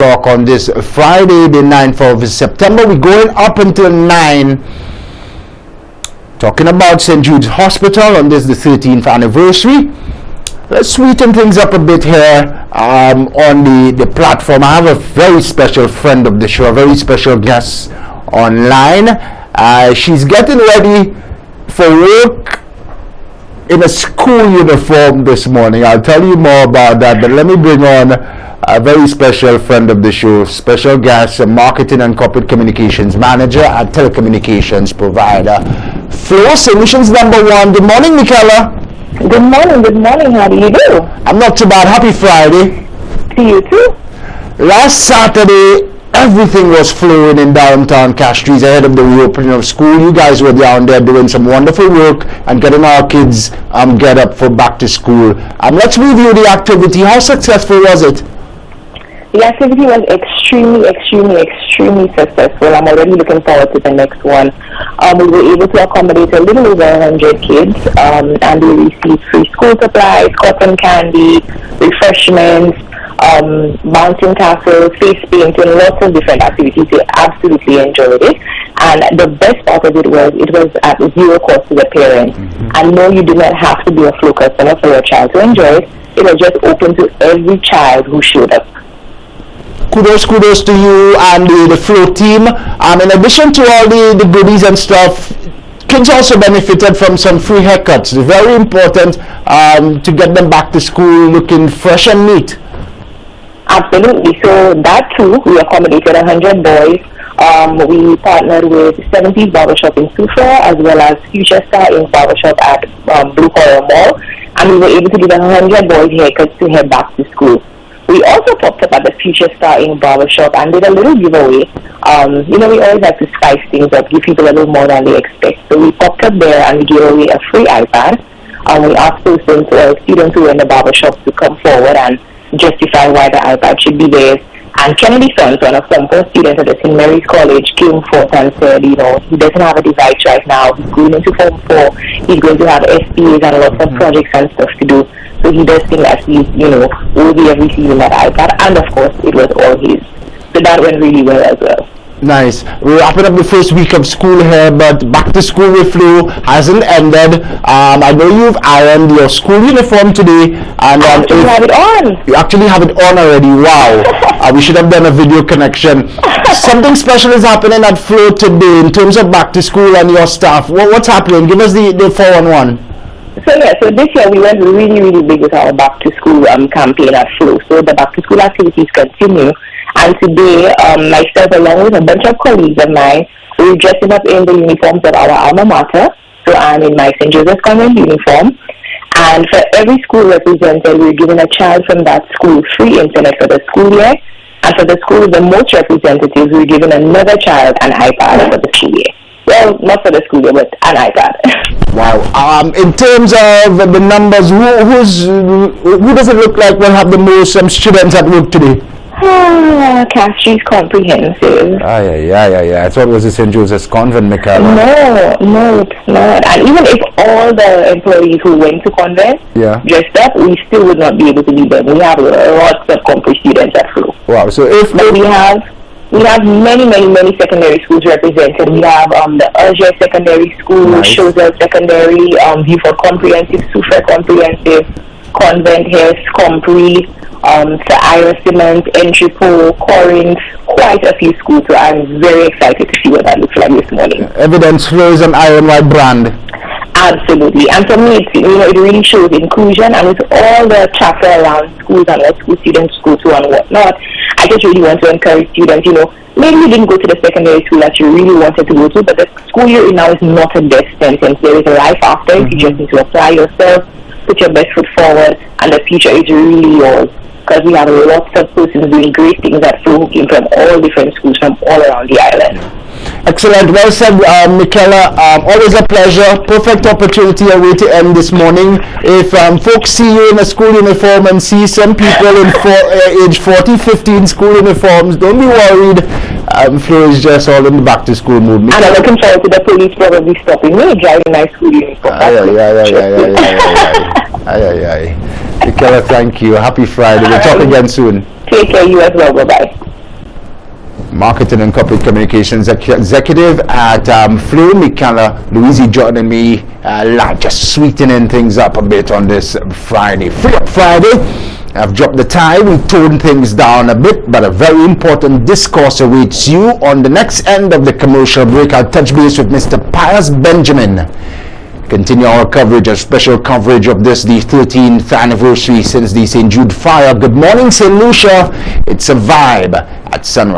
Talk on this Friday, the 9th of September. We're going up until 9, talking about St. Jude's Hospital on this, the 13th anniversary. Let's sweeten things up a bit here on the platform. I have a very special friend of the show, a very special guest online. She's getting ready for work in a school uniform this morning. I'll tell you more about that, but let me bring on a very special friend of the show, special guest, a marketing and corporate communications manager at telecommunications provider Flow Solutions #1. Good morning, Michaela. Good morning. How do you do? I'm not too bad. Happy Friday. To you too. Last Saturday, everything was flowing in downtown Castries ahead of the reopening of school. You guys were down there doing some wonderful work and getting our kids get up for back to school. Let's review the activity. How successful was it? The activity was extremely successful. I'm already looking forward to the next one. We were able to accommodate a little over 100 kids, and we received free school supplies, cotton candy, refreshments, bouncing castles, face painting, lots of different activities. They absolutely enjoyed it. And the best part of it was at zero cost to the parents. And no, you do not have to be a Flow customer for your child to enjoy it. It was just open to every child who showed up. Kudos to you and the Flow team. In addition to all the goodies and stuff, kids also benefited from some free haircuts. Very important to get them back to school looking fresh and neat. Absolutely. So that too, we accommodated 100 boys. We partnered with 70s Barbershop in Sufra as well as Future Star in Barbershop at Blue Coral Mall, and we were able to give 100 boys haircuts to head back to school. We also popped up at the Future Star in Barbershop and did a little giveaway. We always like to spice things up, give people a little more than they expect. So we popped up there and we gave away a free iPad. We asked those students who were in the barbershop to come forward and justify why the iPad should be theirs. And Kennedy Sons, one of some first students at the St. Mary's College, came forth and said, he doesn't have a device right now. He's going into Form 4. He's going to have SPAs and lots of projects and stuff to do. So he does think that he's, worthy of receiving that iPad. And of course, it was all his. So that went really well as well. Nice. We're wrapping up the first week of school here, but back to school with Flow hasn't ended. I know you've ironed your school uniform today, and I actually have it on. You actually have it on already. Wow. We should have done a video connection. Something special is happening at Flow today in terms of back to school and your staff. What's happening? Give us the 411. So this year we went really big with our back to school campaign at Flow. So the back to school activities continue. And today, myself along with a bunch of colleagues of mine, we're dressing up in the uniforms of our alma mater. So I'm in my St. Joseph's Convent uniform. And for every school represented, we're giving a child from that school free internet for the school year. And for the school with the most representatives, we're giving another child an iPad for the school year. Well, not for the school year, but an iPad. Wow. In terms of the numbers, who does it look like will have the most students at work today? Castries Comprehensive. Yeah. I thought it was the St. Joseph's Convent, Michaela. No, it's not. And even if all the employees who went to Convent dressed up, we still would not be able to do them. We have lots of Compre students at Flow. Wow. So we have many secondary schools represented. We have the Alger Secondary School, nice. Chozel Secondary, Beaufort Comprehensive, Sufra Comprehensive, Convent Hills, Compre, Sir Ira Simmons, Entrepot, Corinth, quite a few schools. So I'm very excited to see what that looks like this morning. Evidence Flow is an iron white brand. Absolutely. And for me, it really shows inclusion, and with all the chatter around schools and what school students go to and whatnot, I just really want to encourage students, maybe you didn't go to the secondary school that you really wanted to go to, but the school year now is not a death sentence. There is a life after it. You just need to apply yourself, put your best foot forward, and the future is really yours. Because we have lots of persons doing great things at Flow who came from all different schools from all around the island. Excellent. Well said, Michaela. Always a pleasure. Perfect opportunity away to end this morning. If folks see you in a school uniform and see some people in age 40, 15 school uniforms, don't be worried. Flow is just all in the back to school movement. And I'm looking forward to the police probably stopping me driving my school uniform. Michaela, thank you. Happy Friday. We'll talk again soon. Take care. You as well. Bye-bye. Marketing and Corporate Communications Executive at Flu, Michaela Louise joining me, just sweetening things up a bit on this Friday. Free Up Friday. I've dropped the tie, we toned things down a bit, but a very important discourse awaits you on the next end of the commercial break. I'll touch base with Mr. Pius Benjamin. Continue our coverage, a special coverage of this, the 13th anniversary since the St. Jude fire. Good morning, St. Lucia. It's a vibe at sunrise.